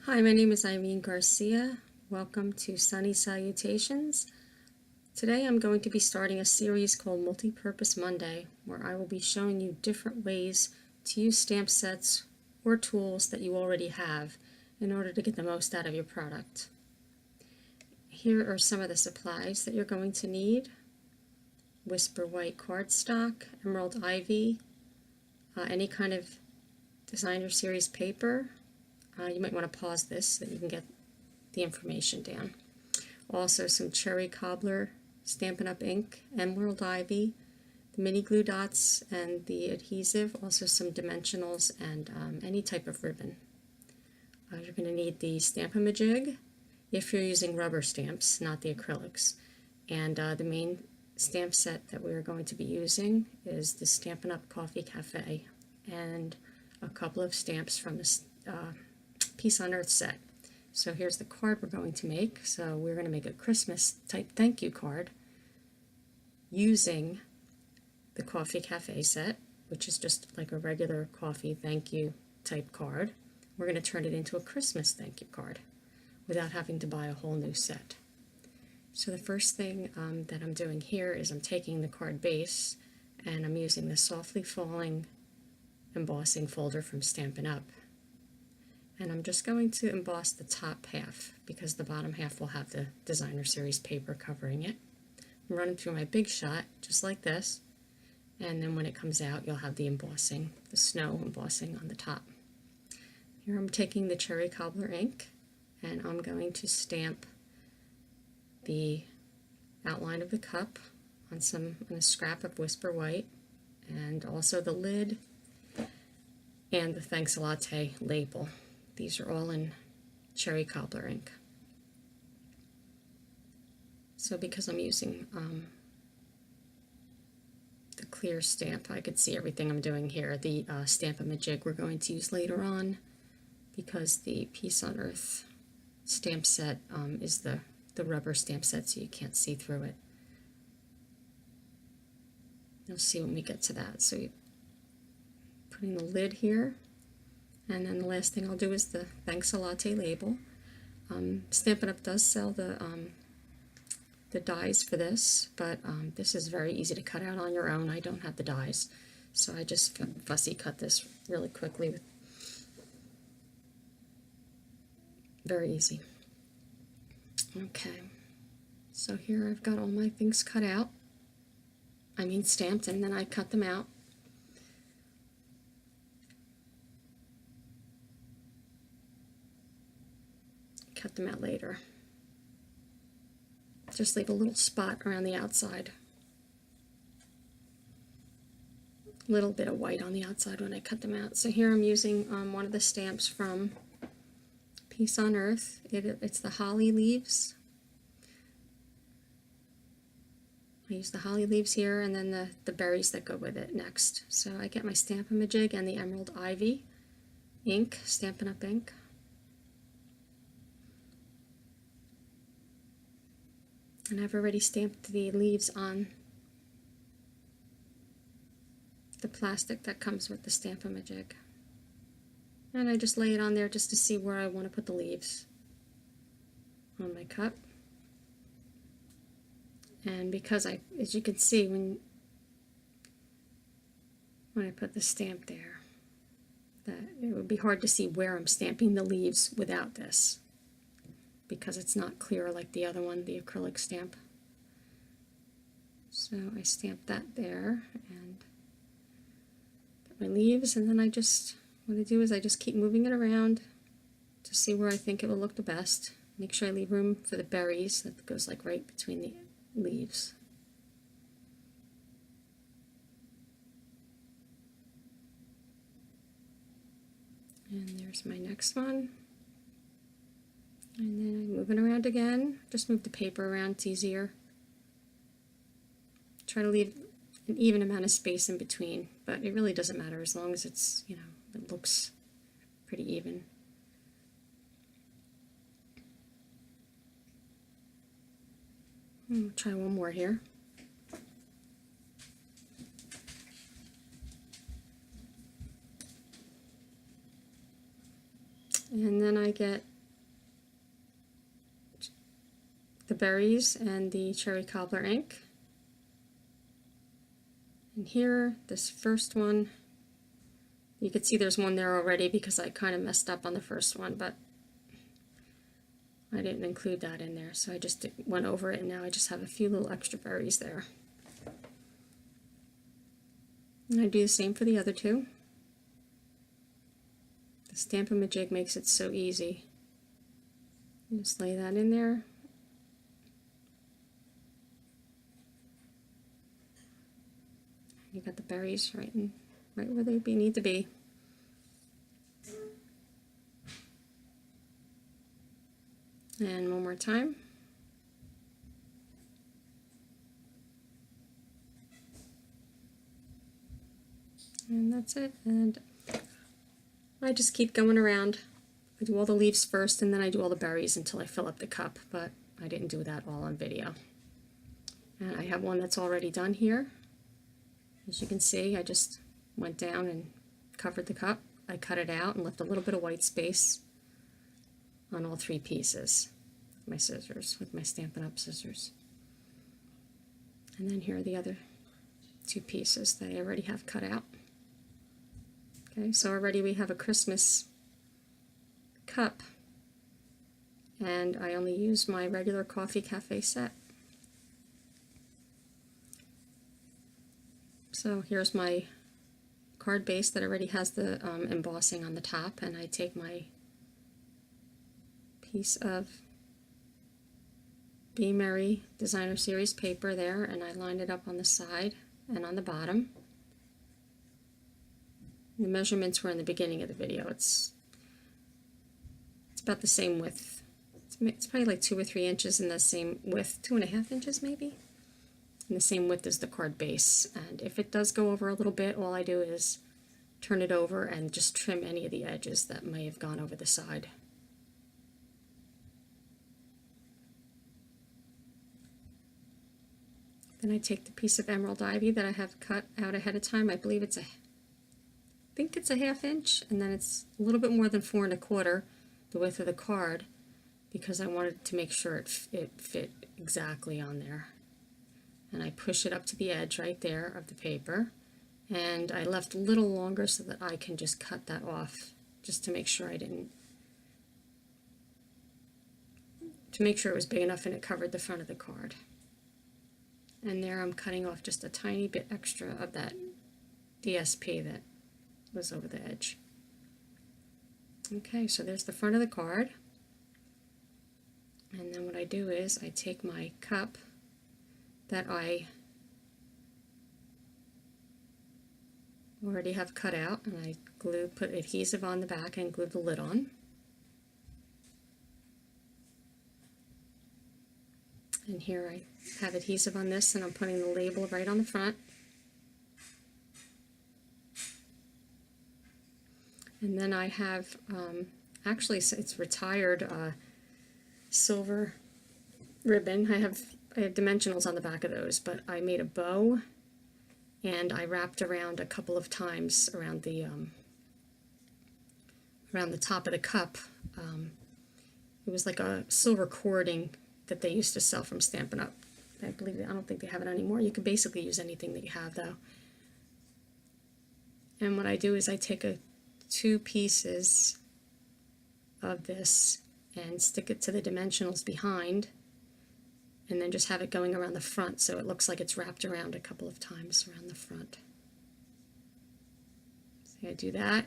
Hi, my name is Eileen Garcia. Welcome to Sunny Salutations. Today I'm going to be starting a series called Multipurpose Monday, where I will be showing you different ways to use stamp sets or tools that you already have in order to get the most out of your product. Here are some of the supplies that you're going to need. Whisper White cardstock, Emerald Ivy, any kind of designer series paper. You might want to pause this so that you can get the information down. Also some cherry cobbler, Stampin' Up! Ink, Emerald Ivy, the mini glue dots and the adhesive, also some dimensionals and any type of ribbon. You're going to need the Stamp-A-Majig if you're using rubber stamps, not the acrylics. And the main stamp set that we're going to be using is the Stampin' Up! Coffee Café and a couple of stamps from the Peace on Earth set. So here's the card we're going to make. So we're going to make a Christmas type thank you card using the Coffee Cafe set, which is just like a regular coffee thank you type card. We're going to turn it into a Christmas thank you card without having to buy a whole new set. So the first thing that I'm doing here is I'm taking the card base and I'm using the Softly Falling embossing folder from Stampin' Up! And I'm just going to emboss the top half because the bottom half will have the designer series paper covering it. I'm running through my big shot just like this, and then when it comes out you'll have the embossing, the snow embossing on the top. Here I'm taking the cherry cobbler ink and I'm going to stamp the outline of the cup on a scrap of Whisper White, and also the lid and the Thanks a Latte label. These are all in cherry cobbler ink. So because I'm using the clear stamp, I could see everything I'm doing here. The Stamp-A-Majig we're going to use later on because the Peace on Earth stamp set is the rubber stamp set, so you can't see through it. You'll see when we get to that. So you're putting the lid here. And then the last thing I'll do is the Thanks a Latte label. Stampin' Up! Does sell the dies for this, but this is very easy to cut out on your own. I don't have the dies, so I just fussy cut this really quickly. Very easy. Okay, so here I've got all my things cut out. I mean stamped, and then I cut them out. Cut them out later. Just leave a little spot around the outside. A little bit of white on the outside when I cut them out. So here I'm using one of the stamps from Peace on Earth. It's the holly leaves. I use the holly leaves here and then the berries that go with it next. So I get my Stamp-A-Majig and the Emerald Ivy ink, Stampin' Up! Ink. And I've already stamped the leaves on the plastic that comes with the Stamp-A-Majig. And I just lay it on there just to see where I want to put the leaves on my cup. And because as you can see, when I put the stamp there, that it would be hard to see where I'm stamping the leaves without this, because it's not clear like the other one, the acrylic stamp. So I stamp that there and get my leaves, and then what I do is I just keep moving it around to see where I think it will look the best. Make sure I leave room for the berries that goes like right between the leaves. And there's my next one. And then I move it around again. Just move the paper around, it's easier. Try to leave an even amount of space in between, but it really doesn't matter as long as it's, it looks pretty even. I'll try one more here. And then I get the berries and the cherry cobbler ink. And here, this first one, you can see there's one there already because I kind of messed up on the first one, but I didn't include that in there, so I just went over it, and now I just have a few little extra berries there. And I do the same for the other two. The Stampin' Majig makes it so easy. You just lay that in there. You got the berries right where they need to be. And one more time. And that's it. And I just keep going around. I do all the leaves first, and then I do all the berries until I fill up the cup, but I didn't do that all on video. And I have one that's already done here. As you can see, I just went down and covered the cup. I cut it out and left a little bit of white space on all three pieces with my scissors, with my Stampin' Up! Scissors. And then here are the other two pieces that I already have cut out. Okay, so already we have a Christmas cup, and I only use my regular coffee Café set. So here's my card base that already has the embossing on the top, and I take my piece of Be Merry Designer Series paper there, and I line it up on the side and on the bottom. The measurements were in the beginning of the video. It's about the same width. It's probably like 2 or 3 inches in the same width, 2.5 inches maybe, in the same width as the card base. And if it does go over a little bit, all I do is turn it over and just trim any of the edges that may have gone over the side. Then I take the piece of emerald ivy that I have cut out ahead of time. I believe it's I think it's a 1/2 inch, and then it's a little bit more than 4 1/4 the width of the card, because I wanted to make sure it fit exactly on there. And I push it up to the edge right there of the paper, and I left a little longer so that I can just cut that off, just to make sure it was big enough and it covered the front of the card. And there I'm cutting off just a tiny bit extra of that DSP that was over the edge. Okay, so there's the front of the card. And then what I do is I take my cup that I already have cut out, and I put adhesive on the back and glue the lid on. And here I have adhesive on this, and I'm putting the label right on the front. And then I have, actually it's retired silver ribbon. I have dimensionals on the back of those, but I made a bow, and I wrapped around a couple of times around the top of the cup. It was like a silver cording that they used to sell from Stampin' Up! I don't think they have it anymore. You can basically use anything that you have, though. And what I do is I take 2 pieces of this and stick it to the dimensionals behind, and then just have it going around the front so it looks like it's wrapped around a couple of times around the front. So I do that,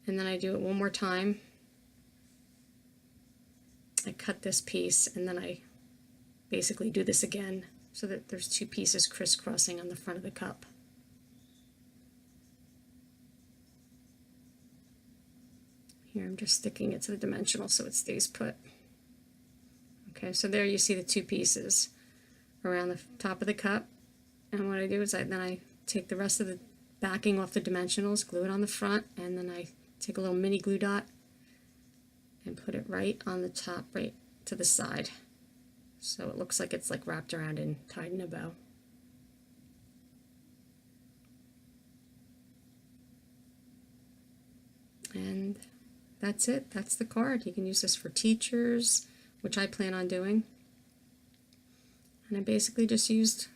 and then I do it one more time. I cut this piece, and then I basically do this again so that there's 2 pieces crisscrossing on the front of the cup. Here I'm just sticking it to the dimensional so it stays put. Okay, so there you see the 2 pieces around the top of the cup, and what I do is then I take the rest of the backing off the dimensionals, glue it on the front, and then I take a little mini glue dot and put it right on the top, right to the side, so it looks like it's like wrapped around and tied in a bow. And that's it. That's the card. You can use this for teachers which I plan on doing. And I basically just used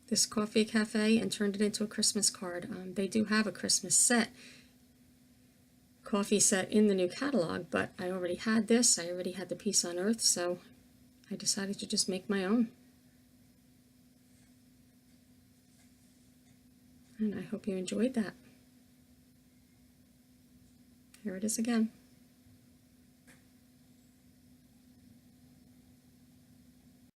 this coffee cafe and turned it into a Christmas card. They do have a Christmas coffee set in the new catalog, but I already had this. I already had the Peace on Earth, so I decided to just make my own. And I hope you enjoyed that. Here it is again.